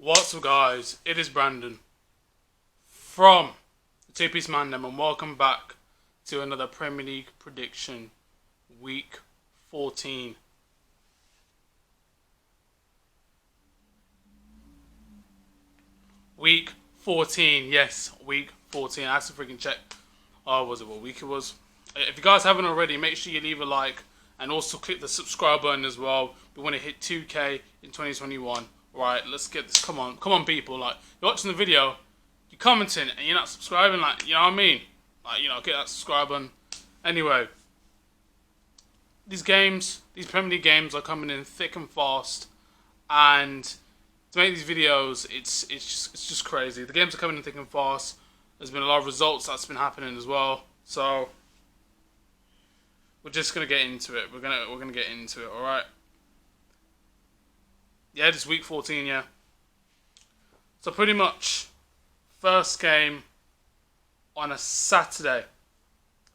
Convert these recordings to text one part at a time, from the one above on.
What's up, guys? It is Brandon from the Two Piece Mandem, and welcome back to another Premier League prediction, week 14. Week 14, yes, week 14. I have to freaking check. Oh, was it what week it was? If you guys haven't already, make sure you leave a like and also click the subscribe button as well. We want to hit 2K in 2021. Right, let's get this. Come on, people. Like, you're watching the video, you're commenting, and you're not subscribing. Like, you know what I mean? Like, get that subscribe button. Anyway, these Premier League games are coming in thick and fast, and to make these videos, it's just crazy. The games are coming in thick and fast. There's been a lot of results that's been happening as well. So we're just gonna get into it. We're gonna get into it. All right. Yeah, it's week 14, yeah. So pretty much, first game on a Saturday.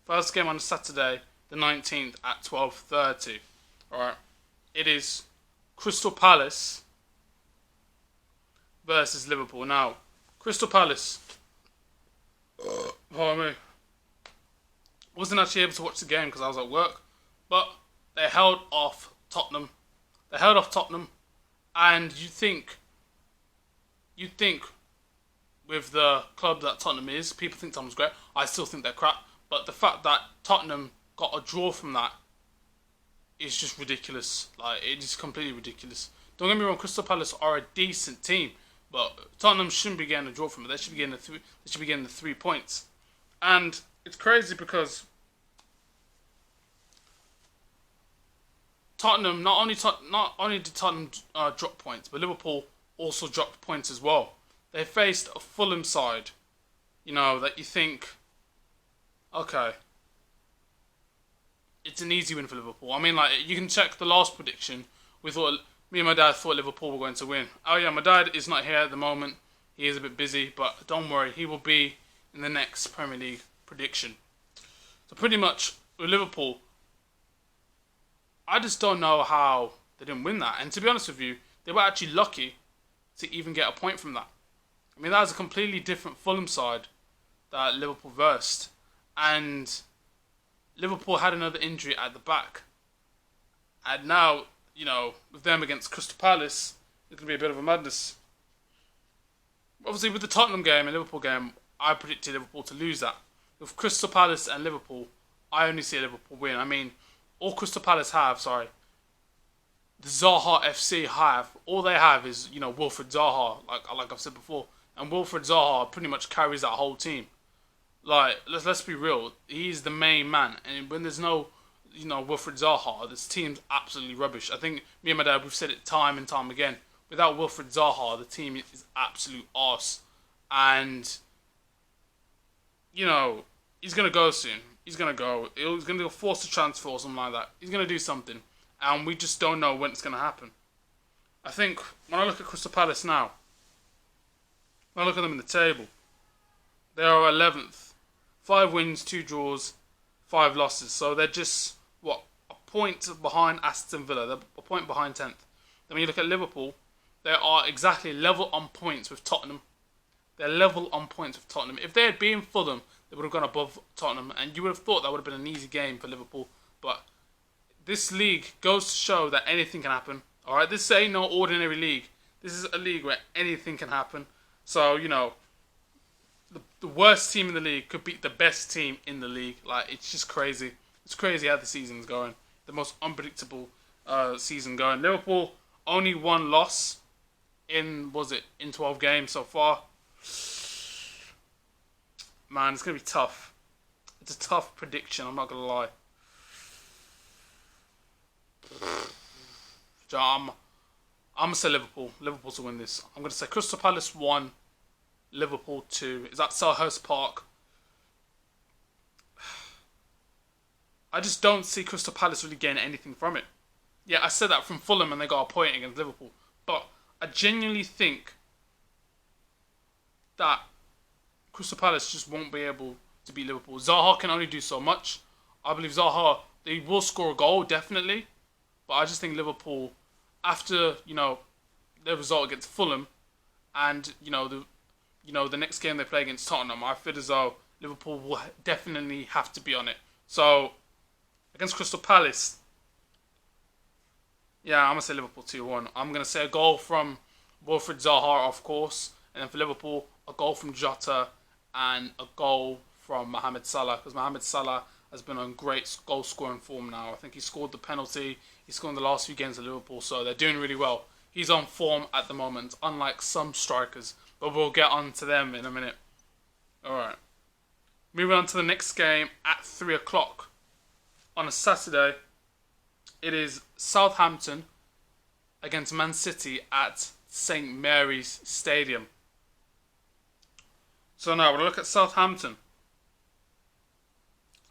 First game on a Saturday, the 19th at 12:30. Alright. It is Crystal Palace versus Liverpool. Now, Crystal Palace, pardon me, wasn't actually able to watch the game because I was at work, but they held off Tottenham. And you'd think with the club that Tottenham is, people think Tottenham's great. I still think they're crap. But the fact that Tottenham got a draw from that is just ridiculous. Like, it is completely ridiculous. Don't get me wrong, Crystal Palace are a decent team, but Tottenham shouldn't be getting a draw from it. They should be getting the 3 points. And it's crazy because Tottenham, not only did Tottenham drop points, but Liverpool also dropped points as well. They faced a Fulham side, that you think, okay, it's an easy win for Liverpool. I mean, like, you can check the last prediction. Me and my dad thought Liverpool were going to win. Oh yeah, my dad is not here at the moment. He is a bit busy, but don't worry, he will be in the next Premier League prediction. So pretty much with Liverpool, I just don't know how they didn't win that. And to be honest with you, they were actually lucky to even get a point from that. I mean, that was a completely different Fulham side that Liverpool versed. And Liverpool had another injury at the back. And now, with them against Crystal Palace, it's going to be a bit of a madness. Obviously, with the Tottenham game and Liverpool game, I predicted Liverpool to lose that. With Crystal Palace and Liverpool, I only see Liverpool win. I mean, all Crystal Palace have, the Zaha FC have, all they have is, Wilfred Zaha, like I've said before. And Wilfred Zaha pretty much carries that whole team. Like, let's be real, he's the main man. And when there's no, Wilfred Zaha, this team's absolutely rubbish. I think me and my dad, we've said it time and time again. Without Wilfred Zaha, the team is absolute arse. And, he's going to go soon. He's going to go. He's going to go force a transfer or something like that. He's going to do something. And we just don't know when it's going to happen. I think when I look at Crystal Palace now, when I look at them in the table, they are 11th. 5 wins, 2 draws, 5 losses. So they're just, a point behind Aston Villa. They're a point behind 10th. Then when you look at Liverpool, they are exactly level on points with Tottenham. They're level on points with Tottenham. If they had been Fulham, they would have gone above Tottenham, and you would have thought that would have been an easy game for Liverpool. But this league goes to show that anything can happen. Alright, this ain't no ordinary league. This is a league where anything can happen. So, the worst team in the league could beat the best team in the league. Like, it's just crazy. It's crazy how the season's going. The most unpredictable season going. Liverpool only 1 loss in 12 games so far. Man, it's going to be tough. It's a tough prediction, I'm not going to lie. I'm going to say Liverpool. Liverpool to win this. I'm going to say Crystal Palace 1, Liverpool 2. Is that Selhurst Park? I just don't see Crystal Palace really getting anything from it. Yeah, I said that from Fulham and they got a point against Liverpool. But I genuinely think that Crystal Palace just won't be able to beat Liverpool. Zaha can only do so much. I believe Zaha, they will score a goal, definitely. But I just think Liverpool, after, their result against Fulham, and the next game they play against Tottenham, I feel as though Liverpool will definitely have to be on it. So against Crystal Palace, yeah, I'm gonna say Liverpool 2-1. I'm gonna say a goal from Wilfried Zaha, of course, and then for Liverpool, a goal from Jota and a goal from Mohamed Salah, because Mohamed Salah has been on great goal scoring form now. I think he scored the penalty. He scored in the last few games of Liverpool, so they're doing really well. He's on form at the moment, unlike some strikers, but we'll get on to them in a minute. All right. Moving on to the next game at 3 o'clock on a Saturday. It is Southampton against Man City at St Mary's Stadium. So now we'll look at Southampton.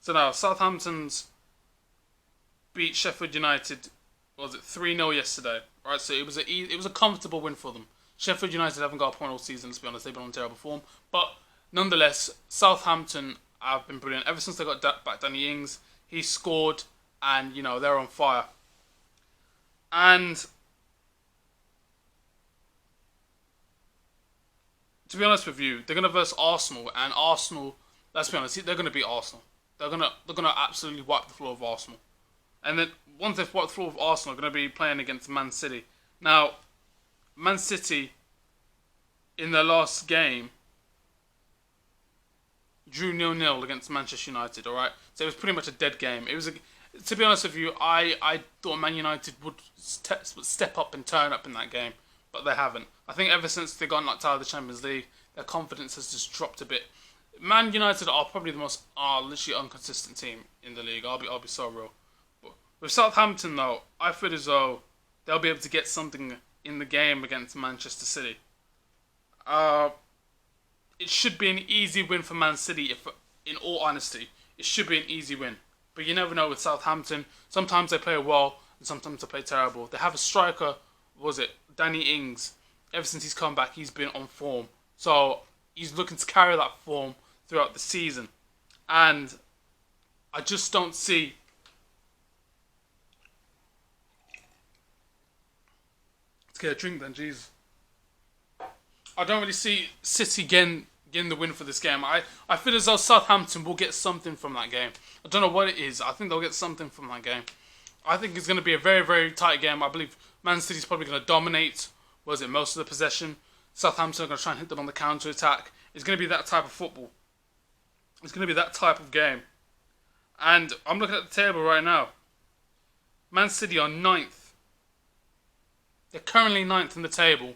So now Southampton's beat Sheffield United. Was it 3-0 yesterday? Right, so it was a comfortable win for them. Sheffield United haven't got a point all season. Let's be honest, they've been on terrible form. But nonetheless, Southampton have been brilliant ever since they got back Danny Ings. He scored, and they're on fire. And to be honest with you, they're gonna verse Arsenal, and Arsenal. Let's be honest, they're gonna beat Arsenal. They're gonna absolutely wipe the floor of Arsenal. And then once they've wiped the floor of Arsenal, they're gonna be playing against Man City. Now, Man City in their last game drew 0-0 against Manchester United. All right, so it was pretty much a dead game. To be honest with you, I thought Man United would step up and turn up in that game, but they haven't. I think ever since they got knocked out of the Champions League, their confidence has just dropped a bit. Man United are probably the most literally inconsistent team in the league. I'll be so real. But with Southampton though, I feel as though they'll be able to get something in the game against Manchester City. It should be an easy win for Man City. If, in all honesty, it should be an easy win. But you never know with Southampton. Sometimes they play well, and sometimes they play terrible. They have a striker. Was it Danny Ings? Ever since he's come back, he's been on form. So he's looking to carry that form throughout the season, and I just don't see. Let's get a drink then, jeez. I don't really see City getting the win for this game. I feel as though Southampton will get something from that game. I don't know what it is. I think they'll get something from that game. I think it's going to be a very, very tight game. I believe Man City's probably going to dominate, most of the possession. Southampton are going to try and hit them on the counter-attack. It's going to be that type of football. It's going to be that type of game. And I'm looking at the table right now. Man City are 9th. They're currently 9th in the table.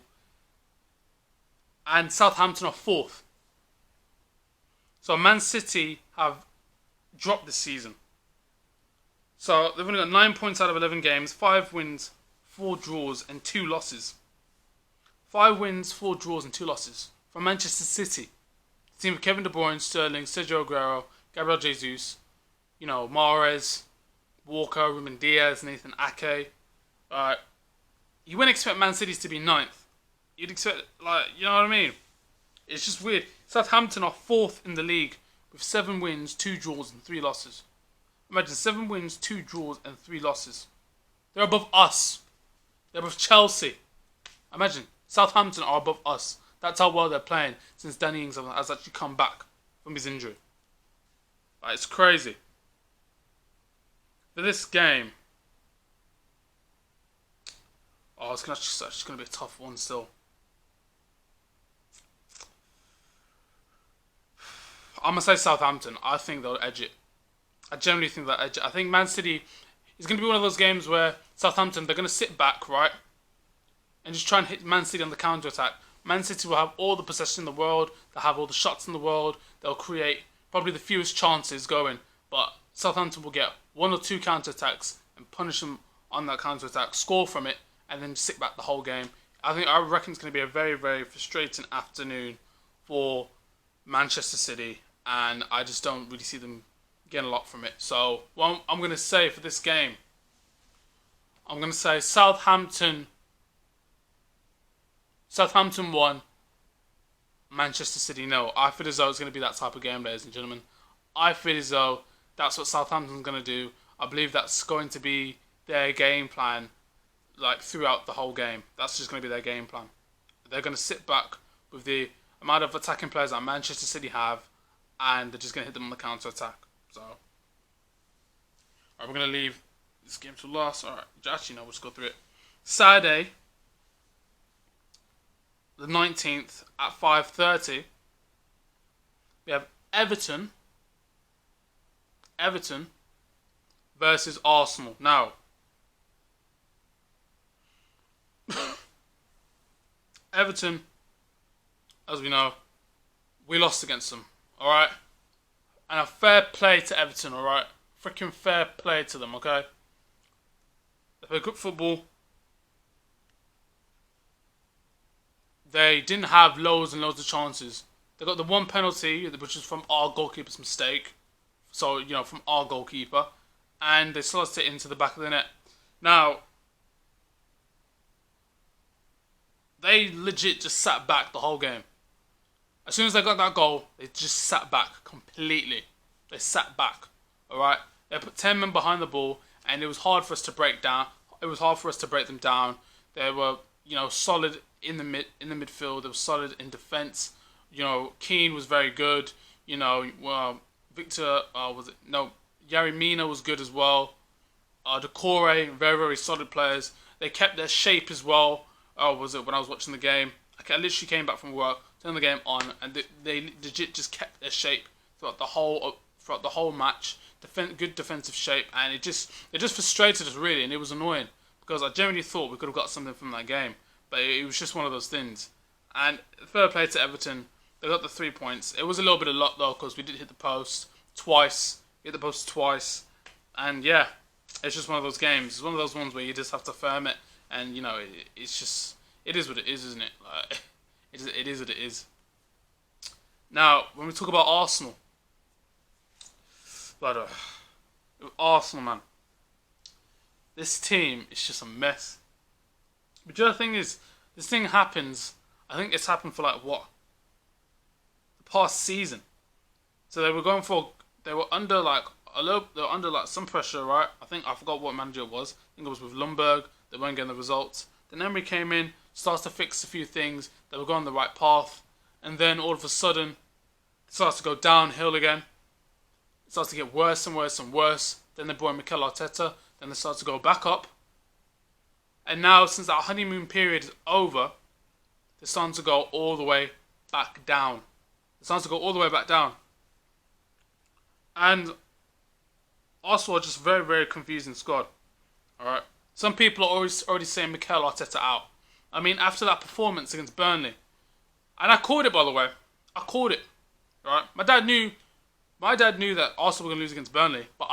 And Southampton are 4th. So Man City have dropped this season. So they've only got 9 points out of 11 games, 5 wins, 4 draws and 2 losses. 5 wins, 4 draws and 2 losses. From Manchester City. The team of Kevin De Bruyne, Sterling, Sergio Aguero, Gabriel Jesus, Mahrez, Walker, Ruben Diaz, Nathan Ake. You wouldn't expect Man City to be 9th. You'd expect, you know what I mean? It's just weird. Southampton are 4th in the league with 7 wins, 2 draws and 3 losses. Imagine 7 wins, 2 draws and 3 losses. They're above us. They're above Chelsea. Imagine, Southampton are above us. That's how well they're playing since Danny Ings has actually come back from his injury. It's crazy. For this game, it's actually going to be a tough one still. I'm going to say Southampton. I think they'll edge it. I generally think they'll edge it. I think Man City is going to be one of those games where Southampton, they're going to sit back, right? And just try and hit Man City on the counter-attack. Man City will have all the possession in the world. They'll have all the shots in the world. They'll create probably the fewest chances going. But Southampton will get 1 or 2 counter-attacks and punish them on that counter-attack, score from it, and then sit back the whole game. I reckon it's going to be a very, very frustrating afternoon for Manchester City, and I just don't really see them getting a lot from it. So, what I'm going to say for this game, I'm going to say Southampton 1, Manchester City 0. I feel as though it's going to be that type of game, ladies and gentlemen. I feel as though that's what Southampton's going to do. I believe that's going to be their game plan, throughout the whole game. That's just going to be their game plan. They're going to sit back with the amount of attacking players that Manchester City have, and they're just going to hit them on the counter attack. So, alright, we're going to leave this game to last. Alright, actually, no, we'll just go through it. Saturday, the 19th at 5:30, we have Everton versus Arsenal. Now, Everton, as we know, we lost against them, alright? And a fair play to Everton, alright? Freaking fair play to them, okay? They play good football. They didn't have loads and loads of chances. They got the one penalty, which is from our goalkeeper's mistake. So, from our goalkeeper. And they slotted it into the back of the net. Now, they legit just sat back the whole game. As soon as they got that goal, they just sat back completely. They sat back, alright? They put 10 men behind the ball, and it was hard for us to break down. It was hard for us to break them down. They were, solid in the midfield. They were solid in defence. Keane was very good. Victor, Yari Mina was good as well. Decore, very, very solid players. They kept their shape as well. When I was watching the game? I literally came back from work, turned the game on, and they legit just kept their shape throughout the whole match. Good defensive shape, and it just frustrated us really, and it was annoying because I genuinely thought we could have got something from that game, but it was just one of those things. And fair play to Everton, they got the 3 points. It was a little bit of luck though, because we did hit the post twice. And yeah, it's just one of those games. It's one of those ones where you just have to firm it, and it's just, it is what it is, isn't it? Like, it is what it is. Now, when we talk about Arsenal, but Arsenal, man, this team is just a mess. But the other thing is, this thing happens. I think it's happened for the past season. So they were under some pressure, right? I forgot what manager it was. I think it was with Lundberg. They weren't getting the results. Then Emery came in, starts to fix a few things. They were going the right path, and then all of a sudden, it starts to go downhill again. It starts to get worse and worse and worse. Then they brought in Mikel Arteta. Then they start to go back up. And now, since that honeymoon period is over, they're starting to go all the way back down. And Arsenal are just a very, very confusing squad. Alright. Some people are already saying Mikel Arteta out. I mean, after that performance against Burnley. And I called it, by the way. I called it. Alright. My dad knew that Arsenal were going to lose against Burnley. But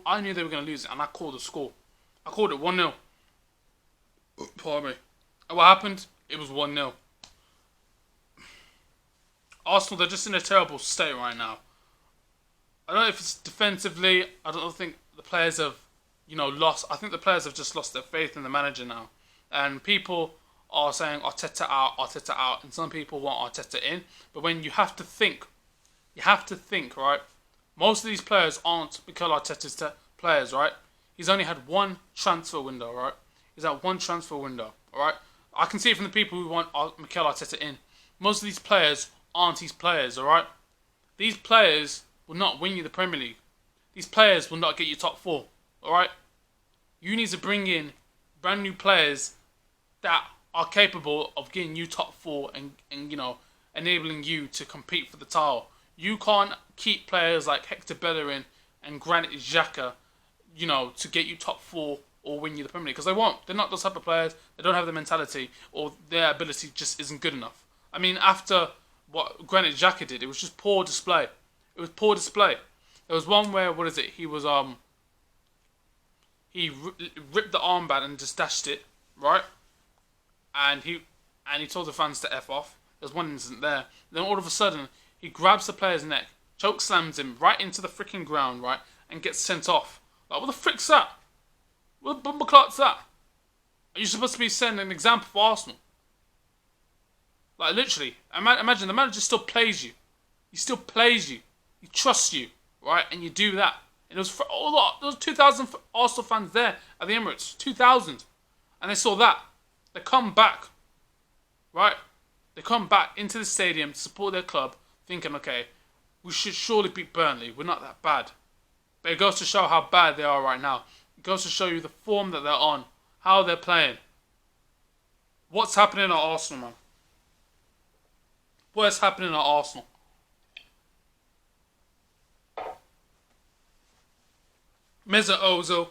I knew they were going to lose it, and I called the score. I called it 1-0. Pardon me. And what happened? It was 1-0. Arsenal, they're just in a terrible state right now. I don't know if it's defensively. I don't think the players have, lost. I think the players have just lost their faith in the manager now. And people are saying Arteta out, and some people want Arteta in. But when you have to think, right? Most of these players aren't Mikel Arteta's players, right? He's only had one transfer window, right? Alright? I can see it from the people who want Mikel Arteta in. Most of these players aren't his players, alright? These players will not win you the Premier League. These players will not get you top 4, alright? You need to bring in brand new players that are capable of getting you top 4 and enabling you to compete for the title. You can't keep players like Hector Bellerin and Granit Xhaka, to get you top 4 or win you the Premier League, because they won't. They're not those type of players. They don't have the mentality, or their ability just isn't good enough. I mean, after what Granit Xhaka did, it was just poor display. There was one where, he was he ripped the armband and just dashed it, right? And he told the fans to F off. There's one incident there. Then all of a sudden, he grabs the player's neck, choke slams him right into the freaking ground, right, and gets sent off. Like, what the frick's that? What the bumperclot's that? Are you supposed to be setting an example for Arsenal? Like, literally, imagine the manager still plays you. He still plays you. He trusts you, right? And you do that. And there was 2,000 Arsenal fans there at the Emirates. 2,000. And they saw that. They come back, right? come back into the stadium to support their club, thinking, okay, we should surely beat Burnley. We're not that bad. But it goes to show how bad they are right now. It goes to show you the form that they're on, how they're playing. What's happening at Arsenal, man? What is happening at Arsenal? Mesut Ozil,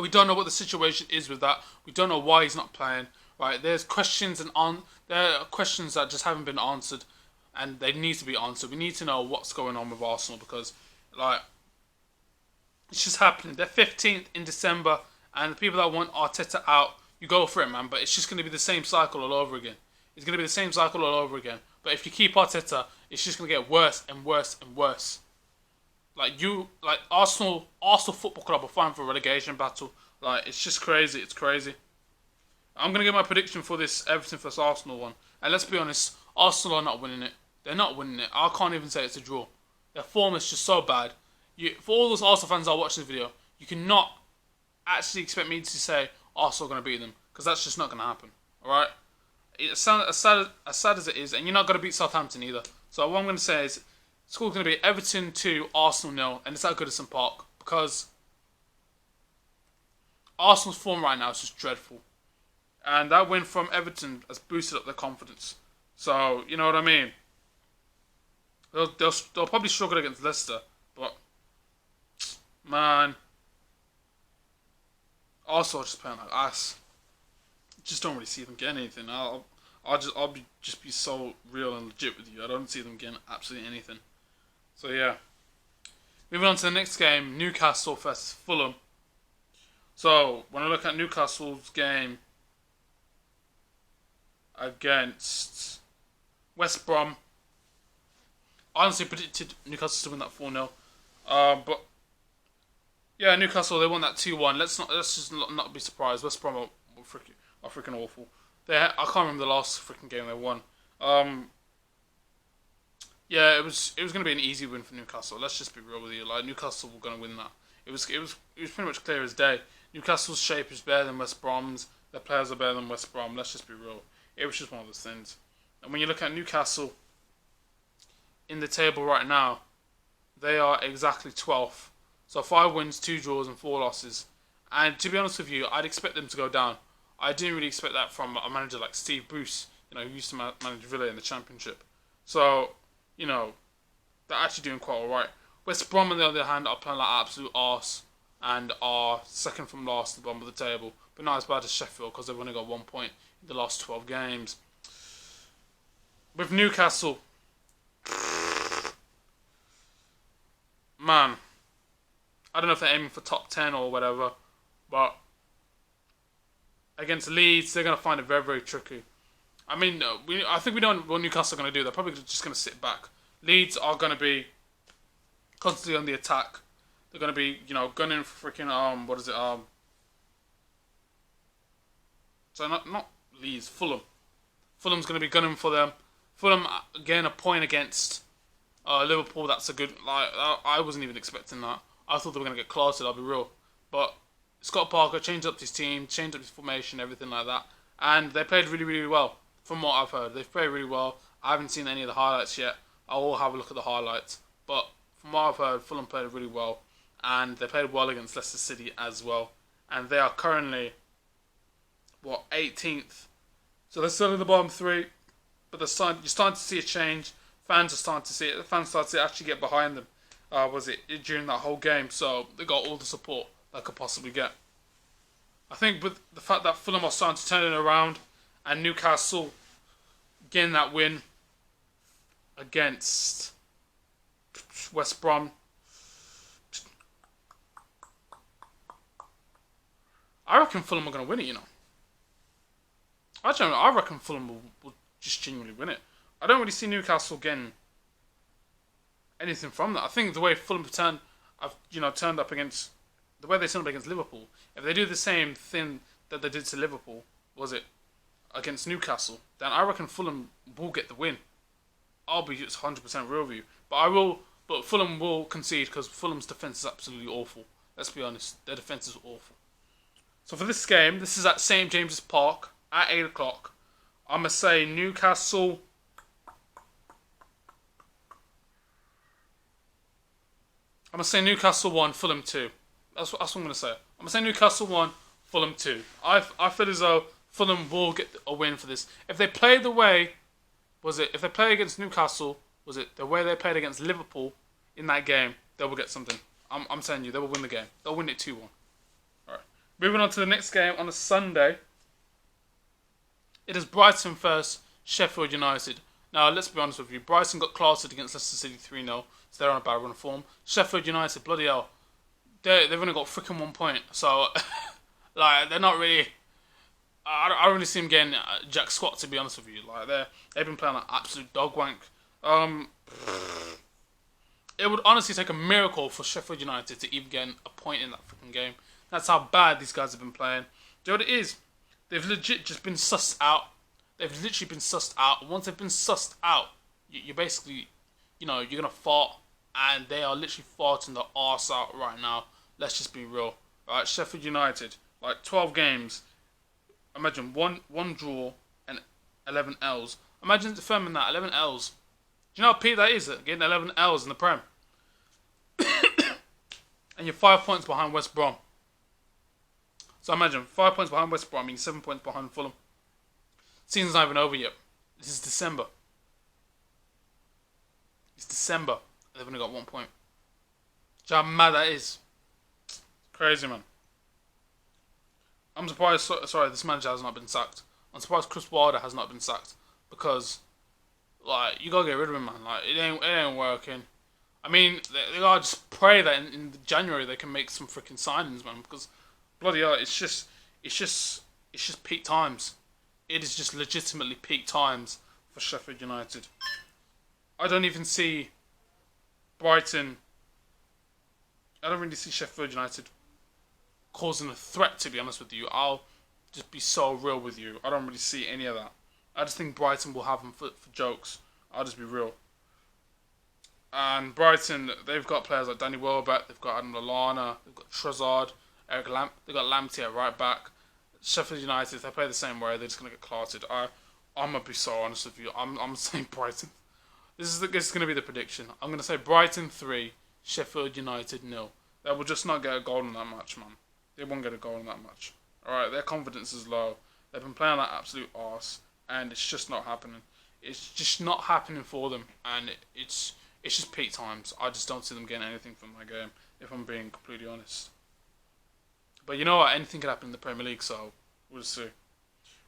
we don't know what the situation is with that. We don't know why he's not playing. Right? There's questions there are questions that just haven't been answered, and they need to be answered. We need to know what's going on with Arsenal because, like, it's just happening. They're 15th in December, and the people that want Arteta out, you go for it, man. But it's just going to be the same cycle all over again. It's going to be the same cycle all over again. But if you keep Arteta, it's just going to get worse and worse and worse. Like Arsenal Football Club are fighting for a relegation battle. Like, it's just crazy. It's crazy. I'm going to get my prediction for this Everton vs Arsenal one. And let's be honest, Arsenal are not winning it. They're not winning it. I can't even say it's a draw. Their form is just so bad. For all those Arsenal fans that watch this video, you cannot actually expect me to say Arsenal are going to beat them. Because that's just not going to happen. Alright? As sad as it is, and you're not going to beat Southampton either. So what I'm going to say is, the score's going to be Everton 2, Arsenal 0, and it's at Goodison Park. Because Arsenal's form right now is just dreadful. And that win from Everton has boosted up their confidence. So, you know what I mean? They'll probably struggle against Leicester. But, man, Arsenal are just playing like ass. Just don't really see them getting anything. I'll be so real and legit with you. I don't see them getting absolutely anything. So, yeah. Moving on to the next game, Newcastle vs Fulham. So, when I look at Newcastle's game against West Brom, I honestly predicted Newcastle to win that 4-0. But yeah, Newcastle, they won that 2-1. Let's just not be surprised. West Brom are freaking awful. I can't remember the last freaking game they won. Yeah, it was going to be an easy win for Newcastle. Let's just be real with you. Like, Newcastle were going to win that. It was pretty much clear as day. Newcastle's shape is better than West Brom's. Their players are better than West Brom. Let's just be real. It was just one of those things. And when you look at Newcastle in the table right now, they are exactly 12th. So 5 wins, 2 draws, and 4 losses. And to be honest with you, I'd expect them to go down. I didn't really expect that from a manager like Steve Bruce, who used to manage Villa in the Championship. So, they're actually doing quite alright. West Brom, on the other hand, are playing like absolute arse and are second from last at the bottom of the table. But not as bad as Sheffield because they've only got 1 point in the last 12 games. With Newcastle, man, I don't know if they're aiming for top 10 or whatever, but against Leeds, they're going to find it very, very tricky. I mean, I think we know what Newcastle are going to do. They're probably just going to sit back. Leeds are going to be constantly on the attack. They're going to be, gunning for freaking, what is it, so not Leeds, Fulham. Fulham's going to be gunning for them. Fulham, again, a point against Liverpool. That's a good, I wasn't even expecting that. I thought they were going to get closer, I'll be real. But Scott Parker changed up his team, changed up his formation, everything like that. And they played really, really well, from what I've heard. They've played really well. I haven't seen any of the highlights yet. I will have a look at the highlights. But from what I've heard, Fulham played really well. And they played well against Leicester City as well. And they are currently, 18th. So they're still in the bottom 3. But you're starting to see a change. Fans are starting to see it. The fans started to actually get behind them. During that whole game. So they got all the support they could possibly get. I think with the fact that Fulham are starting to turn it around and Newcastle getting that win against West Brom, I reckon Fulham are going to win it, I reckon Fulham will just genuinely win it. I don't really see Newcastle getting anything from that. I think the way Fulham turned up against, the way they turned up against Liverpool, if they do the same thing that they did to Liverpool, against Newcastle, then I reckon Fulham will get the win. I'll be just 100% real with you. But Fulham will concede because Fulham's defence is absolutely awful. Let's be honest, their defence is awful. So for this game, this is at St James's Park at 8 o'clock. I'm gonna say Newcastle. I'm gonna say Newcastle 1, Fulham 2. That's what I'm gonna say. I'm gonna say Newcastle 1, Fulham 2. I feel as though Fulham will get a win for this. If they play the way, if they play against Newcastle, the way they played against Liverpool in that game, they will get something. I'm telling you, they will win the game. They'll win it 2-1. Alright. Moving on to the next game on a Sunday. It is Brighton first, Sheffield United. Now, let's be honest with you. Brighton got classed against Leicester City 3-0, so they're on a bad run of form. Sheffield United, bloody hell, they've only got freaking 1 point. So, like, they're not really... I don't really see them getting jack squat, to be honest with you. Like, they've been playing like absolute dog wank. It would honestly take a miracle for Sheffield United to even get a point in that freaking game. That's how bad these guys have been playing. Do you know what it is? They've legit just been sussed out. They've literally been sussed out. Once they've been sussed out, you're basically, you're going to fart. And they are literally farting the arse out right now. Let's just be real. Right, Sheffield United, like 12 games. Imagine one draw and 11 L's. Imagine defending that, 11 L's. Do you know how peak that is? Getting 11 L's in the Prem. And you're 5 points behind West Brom. So imagine, 5 points behind West Brom, means 7 points behind Fulham. Season's not even over yet. This is December. It's December. They've only got 1 point. Do you know how mad that is? It's crazy, man. I'm surprised, sorry, this manager has not been sacked. I'm surprised Chris Wilder has not been sacked. Because, like, you gotta get rid of him, man. Like, it ain't working. I mean, they gotta just pray that in January they can make some freaking signings, man. Because, bloody hell, it's just peak times. It is just legitimately peak times for Sheffield United. I don't even see Brighton. I don't really see Sheffield United causing a threat, to be honest with you. I'll just be so real with you. I don't really see any of that. I just think Brighton will have them for jokes. I'll just be real. And Brighton, they've got players like Danny Welbeck, they've got Adam Lallana, they've got Trossard, Eric Lamp, they've got Lamptey at right back. Sheffield United, if they play the same way, they're just going to get clarted. I'm going to be so honest with you. I'm saying Brighton. This is going to be the prediction. I'm going to say Brighton 3, Sheffield United 0. They will just not get a goal in that match, man. They won't get a goal in that match. Alright, their confidence is low. They've been playing like absolute arse, and it's just not happening. It's just not happening for them, and it's just peak times. I just don't see them getting anything from that game, if I'm being completely honest. But you know what? Anything could happen in the Premier League, so we'll see.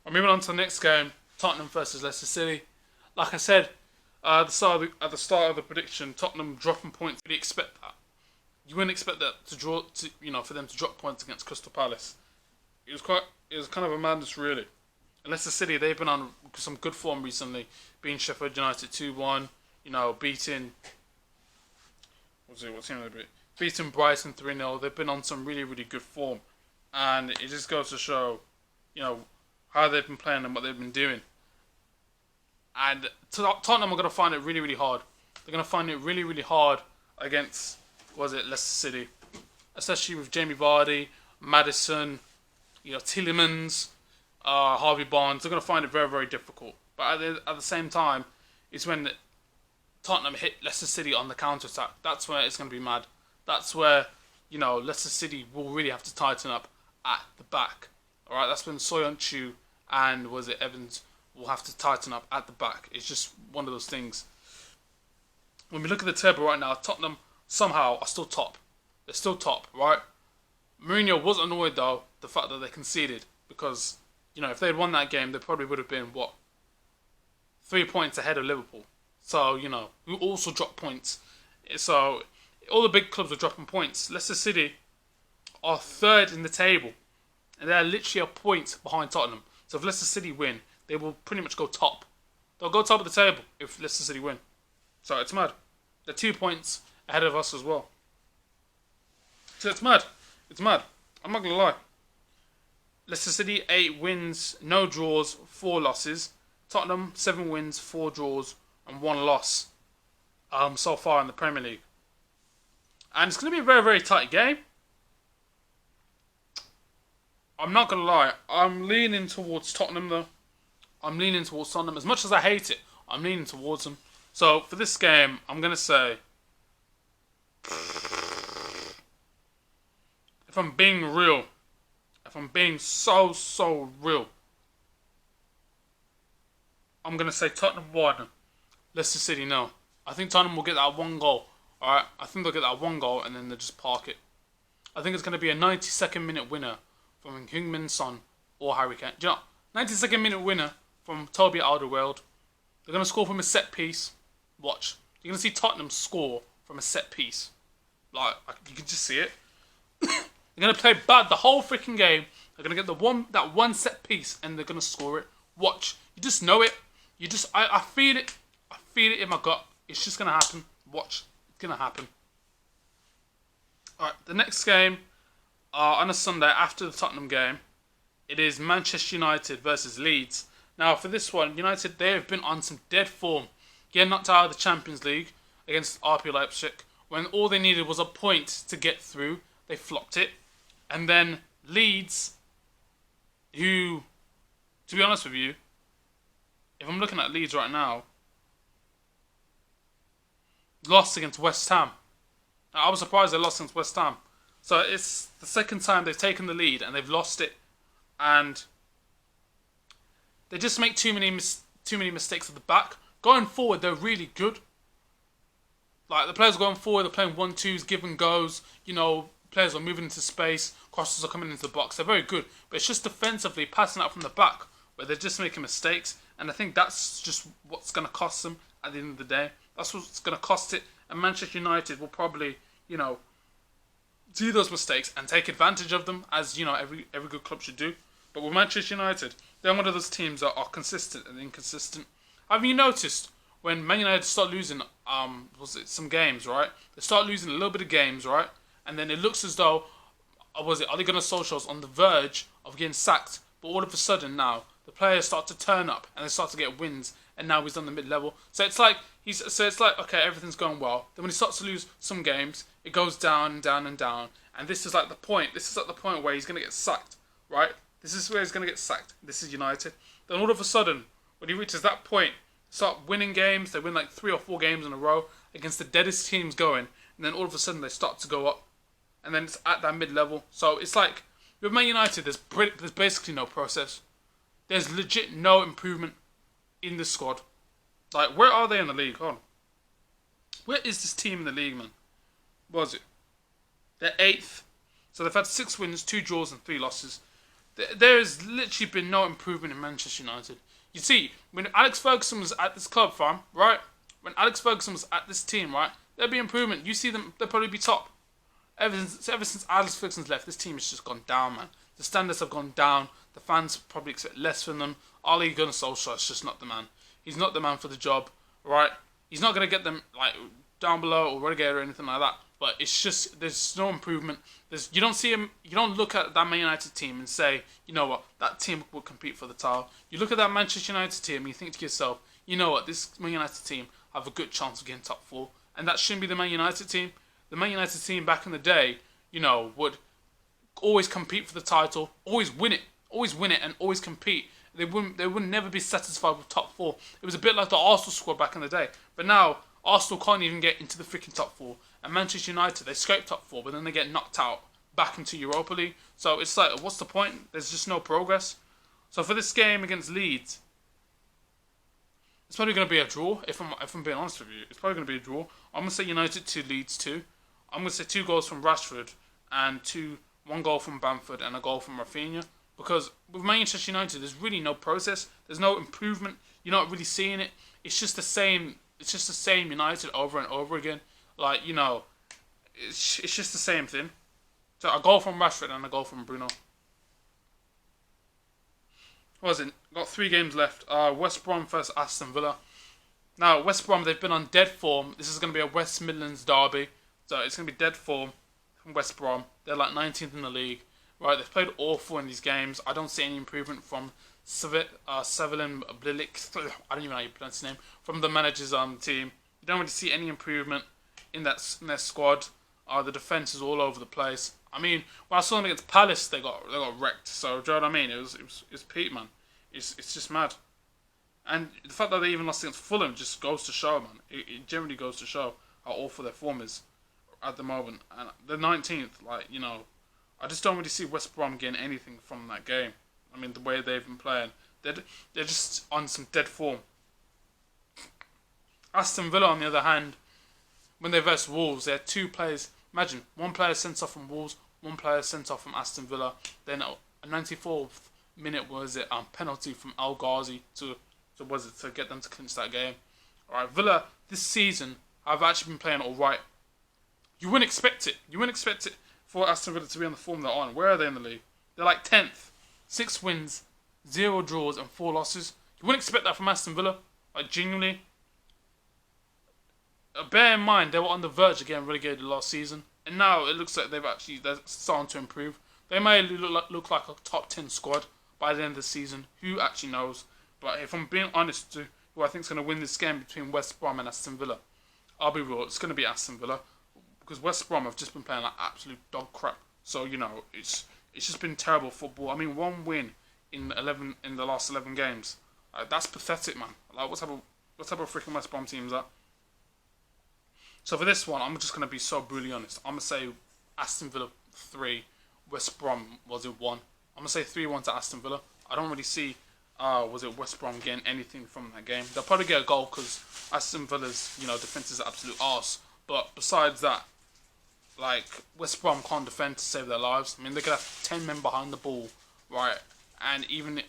I'm moving on to the next game, Tottenham versus Leicester City. Like I said at the start of the prediction, Tottenham dropping points. You expect that. You wouldn't expect that for them to drop points against Crystal Palace. It was kind of a madness, really. And Leicester City, they've been on some good form recently, beating Sheffield United 2-1. Beating what team did they beat? Beating Brighton 3-0. They've been on some really, really good form. And it just goes to show, how they've been playing and what they've been doing. And Tottenham are going to find it really, really hard. They're going to find it really, really hard against, Leicester City. Especially with Jamie Vardy, Maddison, Tielemans, Harvey Barnes. They're going to find it very, very difficult. But at the same time, it's when Tottenham hit Leicester City on the counter-attack. That's where it's going to be mad. That's where, Leicester City will really have to tighten up at the back. Alright, that's when Soyuncu and Evans will have to tighten up at the back. It's just one of those things. When we look at the table right now, Tottenham somehow are still top. They're still top, right? Mourinho was annoyed, though, the fact that they conceded. Because, if they had won that game, they probably would have been, 3 points ahead of Liverpool. So, who also dropped points. So, all the big clubs are dropping points. Leicester City are third in the table. And they're literally a point behind Tottenham. So if Leicester City win, they will pretty much go top. They'll go top of the table if Leicester City win. So it's mad. They're 2 points ahead of us as well. So it's mad. It's mad. I'm not going to lie. Leicester City, 8 wins, no draws, 4 losses. Tottenham, 7 wins, 4 draws, and 1 loss so far in the Premier League. And it's going to be a very, very tight game. I'm not going to lie. I'm leaning towards Tottenham, though. I'm leaning towards Tottenham. As much as I hate it, I'm leaning towards them. So for this game, I'm going to say, if I'm being real, if I'm being so real, I'm going to say Tottenham 1, Leicester City no. I think Tottenham will get that one goal. Alright, I think they'll get that one goal and then they'll just park it. I think it's going to be a 92nd minute winner from Heung-min Son or Harry Kane. Do you know, 92nd minute winner from Toby Alderweireld. They're going to score from a set piece. Watch. You're going to see Tottenham score from a set piece. Like, you can just see it. They're going to play bad the whole freaking game. They're going to get that one set piece and they're going to score it. Watch. You just know it. I feel it. I feel it in my gut. It's just going to happen. Watch. It's going to happen. Alright, the next game on a Sunday after the Tottenham game, it is Manchester United versus Leeds. Now, for this one, United, they have been on some dead form. Getting knocked out of the Champions League against RB Leipzig, when all they needed was a point to get through. They flopped it. And then Leeds, who, to be honest with you, if I'm looking at Leeds right now, lost against West Ham. Now, I was surprised they lost against West Ham. So it's the second time they've taken the lead and they've lost it. And they just make too many mistakes at the back. Going forward, they're really good. Like, the players going forward, they're playing 1-2s, give and goes. You know, players are moving into space. Crosses are coming into the box. They're very good. But it's just defensively passing out from the back where they're just making mistakes. And I think that's just what's going to cost them at the end of the day. That's what's going to cost it. And Manchester United will probably, you know, do those mistakes and take advantage of them, as, you know, every good club should do. But with Manchester United, they're one of those teams that are consistent and inconsistent. Have you noticed when Man United start losing some games, right? They start losing a little bit of games, right? And then it looks as though, are they going to Solskjaer's on the verge of getting sacked? But all of a sudden now, the players start to turn up and they start to get wins, and now he's on the mid-level. So it's like okay, everything's going well. Then when he starts to lose some games, it goes down and down and down. And this is like the point. This is like the point where he's going to get sacked, right? This is where he's going to get sacked. This is United. Then all of a sudden, when he reaches that point, start winning games. They win like 3 or 4 games in a row against the deadest teams going. And then all of a sudden, they start to go up. And then it's at that mid-level. So it's like, with Man United, there's basically no process. There's legit no improvement in the squad. Like, where are they in the league? Hold on. Where is this team in the league, man? What was it? They're 8th. So they've had 6 wins, 2 draws and 3 losses. There's literally been no improvement in Manchester United. You see, when Alex Ferguson was at this club, fam, right? When Alex Ferguson was at this team, right? There'll be improvement. You see them, they'll probably be top. Ever since Alex Ferguson's left, this team has just gone down, man. The standards have gone down. The fans probably expect less from them. Ole Gunnar Solskjaer is just not the man. He's not the man for the job, right? He's not going to get them like down below or relegated or anything like that. But it's just, there's no improvement. You don't see him. You don't look at that Man United team and say, you know what, that team will compete for the title. You look at that Manchester United team and you think to yourself, you know what, this Man United team have a good chance of getting top 4. And that shouldn't be the Man United team. The Man United team back in the day, you know, would always compete for the title, always win it and always compete. They would never be satisfied with top 4. It was a bit like the Arsenal squad back in the day. But now, Arsenal can't even get into the freaking top 4. And Manchester United, they scrape top 4, but then they get knocked out back into Europa League. So it's like, what's the point? There's just no progress. So for this game against Leeds, it's probably going to be a draw, if I'm being honest with you. It's probably going to be a draw. I'm going to say United 2, Leeds 2. I'm going to say 2 goals from Rashford and 1 goal from Bamford and a goal from Rafinha. Because with Manchester United, there's really no process. There's no improvement. You're not really seeing it. It's just the same. It's just the same United over and over again. Like, you know, it's just the same thing. So a goal from Rashford and a goal from Bruno. What was it? Got 3 games left. West Brom versus Aston Villa. Now, West Brom, they've been on dead form. This is going to be a West Midlands derby. So it's going to be dead form from West Brom. They're like 19th in the league. Right, they've played awful in these games. I don't see any improvement from Sevelin Blilik. I don't even know how you pronounce his name. From the manager's team. You don't really see any improvement in their squad. The defence is all over the place. I mean, when I saw them against Palace, they got wrecked. So, do you know what I mean? It was Pete, man. It's just mad. And the fact that they even lost against Fulham just goes to show, man. It generally goes to show how awful their form is at the moment. And the 19th, I just don't really see West Brom getting anything from that game. I mean, the way they've been playing, they're just on some dead form. Aston Villa, on the other hand, when they versed Wolves, they had two players. Imagine, one player sent off from Wolves, one player sent off from Aston Villa. Then a 94th minute was it penalty from El Ghazi to get them to clinch that game. Alright, Villa this season have actually been playing alright. You wouldn't expect it. You wouldn't expect it for Aston Villa to be on the form they're on. Where are they in the league? They're like 10th. 6 wins, 0 draws and 4 losses. You wouldn't expect that from Aston Villa. Like, genuinely. Bear in mind, they were on the verge of getting relegated last season. And now it looks like they're starting to improve. They may look like a top 10 squad by the end of the season. Who actually knows? But if I'm being honest to who I think is going to win this game between West Brom and Aston Villa, I'll be real, it's going to be Aston Villa. Because West Brom have just been playing like absolute dog crap. So, it's just been terrible football. I mean, 1 win in the last 11 games. That's pathetic, man. Like, what type of freaking West Brom team is that? So for this one, I'm just going to be so brutally honest. I'm going to say Aston Villa 3, West Brom was it 1. I'm going to say 3-1 to Aston Villa. I don't really see West Brom getting anything from that game. They'll probably get a goal because Aston Villa's defence is absolute arse. But besides that, like, West Brom can't defend to save their lives. I mean, they could have 10 men behind the ball, right? And even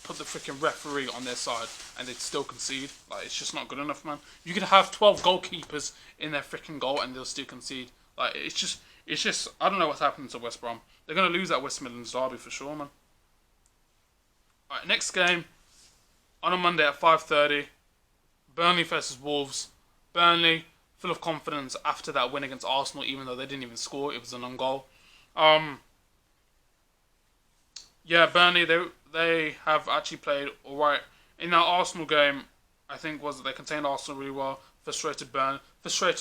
put the freaking referee on their side and they'd still concede. Like, it's just not good enough, man. You could have 12 goalkeepers in their freaking goal and they'll still concede. Like, it's just, I don't know what's happening to West Brom. They're going to lose that West Midlands derby for sure, man. Alright, next game on a Monday at 5:30. Burnley versus Wolves. Burnley, full of confidence after that win against Arsenal, even though they didn't even score. It was an own goal. Yeah, Burnley, they have actually played alright. In that Arsenal game, I think they contained Arsenal really well. Frustrated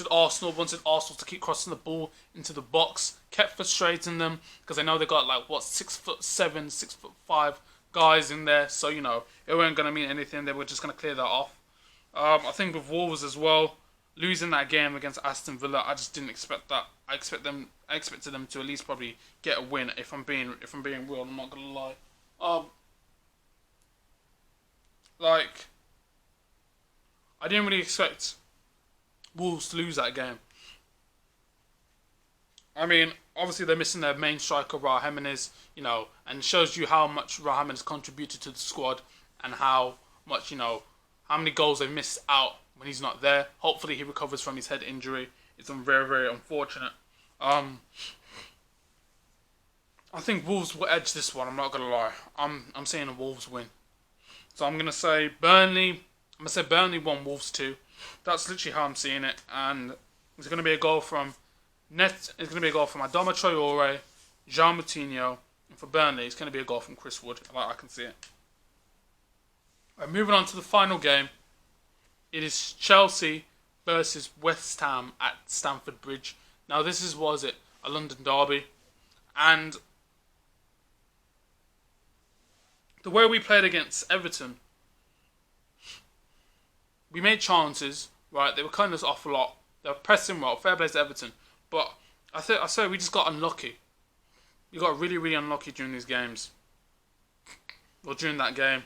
Arsenal, wanted Arsenal to keep crossing the ball into the box. Kept frustrating them because they know they got 6'7", 6'5" guys in there. So, it weren't going to mean anything. They were just going to clear that off. I think with Wolves as well, losing that game against Aston Villa, I just didn't expect that. I expected them to at least probably get a win. If I'm being real, I'm not gonna lie. I didn't really expect Wolves to lose that game. I mean, obviously they're missing their main striker, Raul Jimenez, and it shows you how much Raul Jimenez contributed to the squad and how much, how many goals they missed out when he's not there. Hopefully he recovers from his head injury. It's very, very unfortunate. I think Wolves will edge this one, I'm not going to lie. I'm saying a Wolves win. So I'm going to say Burnley 1, Wolves 2. That's literally how I'm seeing it. And it's going to be a goal from Adama Traore, Jean Moutinho, and for Burnley, it's going to be a goal from Chris Wood. I can see it. Right, moving on to the final game. It is Chelsea versus West Ham at Stamford Bridge. Now, this was a London derby. And the way we played against Everton, we made chances, right? They were cutting us off a lot. They were pressing well. Fair play to Everton. But I say we just got unlucky. We got really, really unlucky during these games. Or during that game.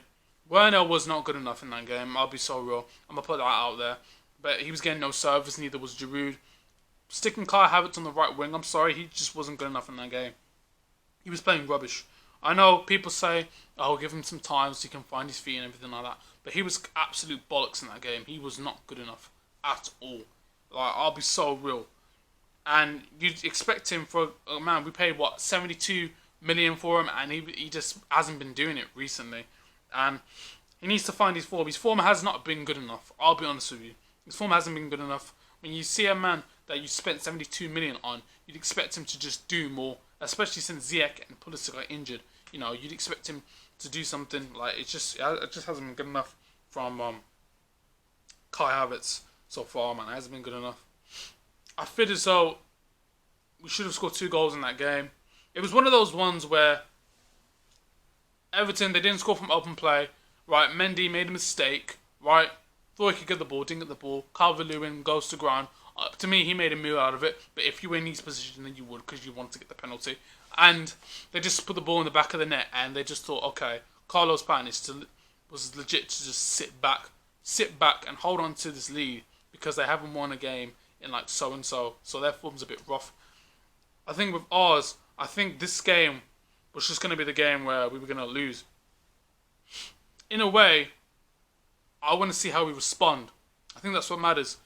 Werner was not good enough in that game. I'll be so real. I'm going to put that out there. But he was getting no service. Neither was Giroud. Sticking Kai Havertz on the right wing. I'm sorry. He just wasn't good enough in that game. He was playing rubbish. I know people say, oh, give him some time so he can find his feet and everything like that. But he was absolute bollocks in that game. He was not good enough at all. I'll be so real. And you'd expect him for, man, we paid, 72 million for him, and he just hasn't been doing it recently. And he needs to find his form. His form has not been good enough. I'll be honest with you. His form hasn't been good enough. When you see a man that you spent 72 million on, you'd expect him to just do more, especially since Ziyech and Pulisic got injured. You'd expect him to do something. It just hasn't been good enough from Kai Havertz so far, man. It hasn't been good enough. I feel as though we should have scored 2 goals in that game. It was one of those ones where Everton, they didn't score from open play, right? Mendy made a mistake, right? Thought he could get the ball, didn't get the ball. Calvert-Lewin goes to ground. To me, he made a meal out of it. But if you were in his position, then you would, because you want to get the penalty. And they just put the ball in the back of the net, and they just thought, okay, Carlos Pan was legit to just sit back and hold on to this lead because they haven't won a game in like so and so. So their form's a bit rough. I think with ours, I think this game was just going to be the game where we were going to lose. In a way, I want to see how we respond. I think that's what matters.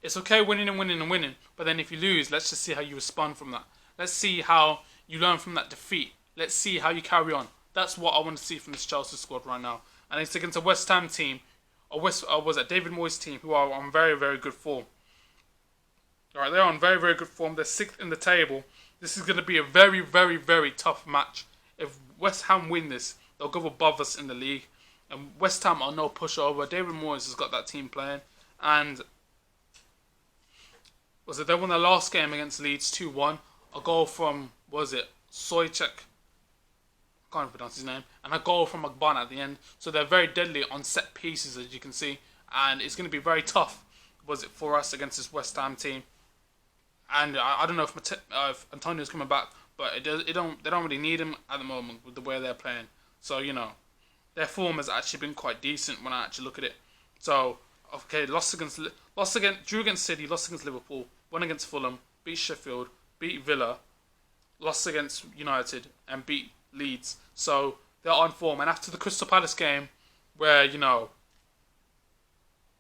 It's okay winning and winning and winning, but then if you lose, let's just see how you respond from that. Let's see how you learn from that defeat. Let's see how you carry on. That's what I want to see from this Chelsea squad right now. And it's against a West Ham team, was it David Moyes team, who are on very, very good form. Alright, they're on very, very good form. They're 6th in the table. This is going to be a very, very, very tough match. If West Ham win this, they'll go above us in the league. And West Ham are no pushover. David Moyes has got that team playing. And they won their last game against Leeds 2-1. A goal from, Soychek? I can't pronounce his name. And a goal from Agbana at the end. So they're very deadly on set pieces, as you can see. And it's going to be very tough, for us against this West Ham team. And I don't know if Antonio's coming back, but they don't really need him at the moment with the way they're playing. So, you know, their form has actually been quite decent when I actually look at it. So, okay, drew against City, lost against Liverpool, won against Fulham, beat Sheffield, beat Villa, lost against United, and beat Leeds. So they're on form. And after the Crystal Palace game, where, you know,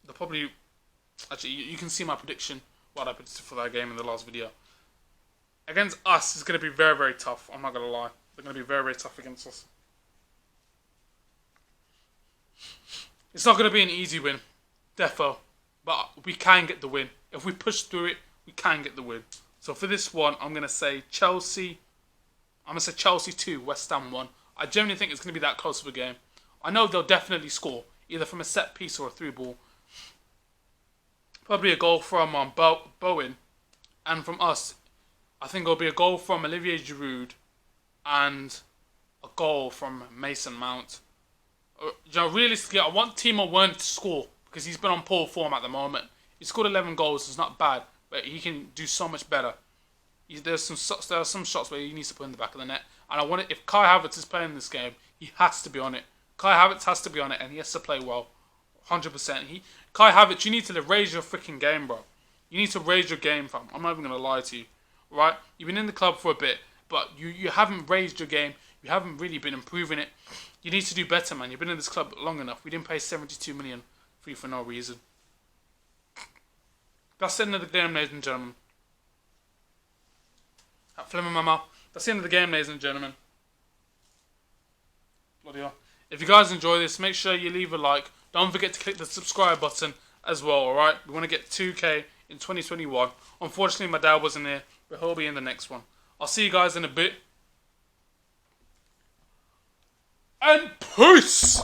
they'll probably... Actually, you can see my prediction, what I predicted for that game in the last video. Against us, it's going to be very, very tough. I'm not going to lie. They're going to be very, very tough against us. It's not going to be an easy win, defo, but we can get the win. If we push through it, we can get the win. So for this one, I'm going to say Chelsea. I'm going to say Chelsea 2, West Ham 1. I genuinely think it's going to be that close of a game. I know they'll definitely score, either from a set piece or a through ball. Probably a goal from Bowen, and from us, I think it'll be a goal from Olivier Giroud, and a goal from Mason Mount. You know, realistically, I want Timo Werner to score because he's been on poor form at the moment. He scored 11 goals, it's not bad, but he can do so much better. There are some shots where he needs to put in the back of the net, and I want it. If Kai Havertz is playing this game, he has to be on it. Kai Havertz has to be on it, and he has to play well, 100%. Kai Havertz, you need to raise your freaking game, bro. You need to raise your game, fam. I'm not even gonna lie to you, right? You've been in the club for a bit, but you haven't raised your game. You haven't really been improving it. You need to do better, man. You've been in this club long enough. We didn't pay 72 million for you for no reason. That's the end of the game, ladies and gentlemen. That phlegm in my mouth. That's the end of the game, ladies and gentlemen. Bloody hell. If you guys enjoy this, make sure you leave a like. Don't forget to click the subscribe button as well, alright? We want to get 2K in 2021. Unfortunately, my dad wasn't here, but he'll be in the next one. I'll see you guys in a bit. And peace!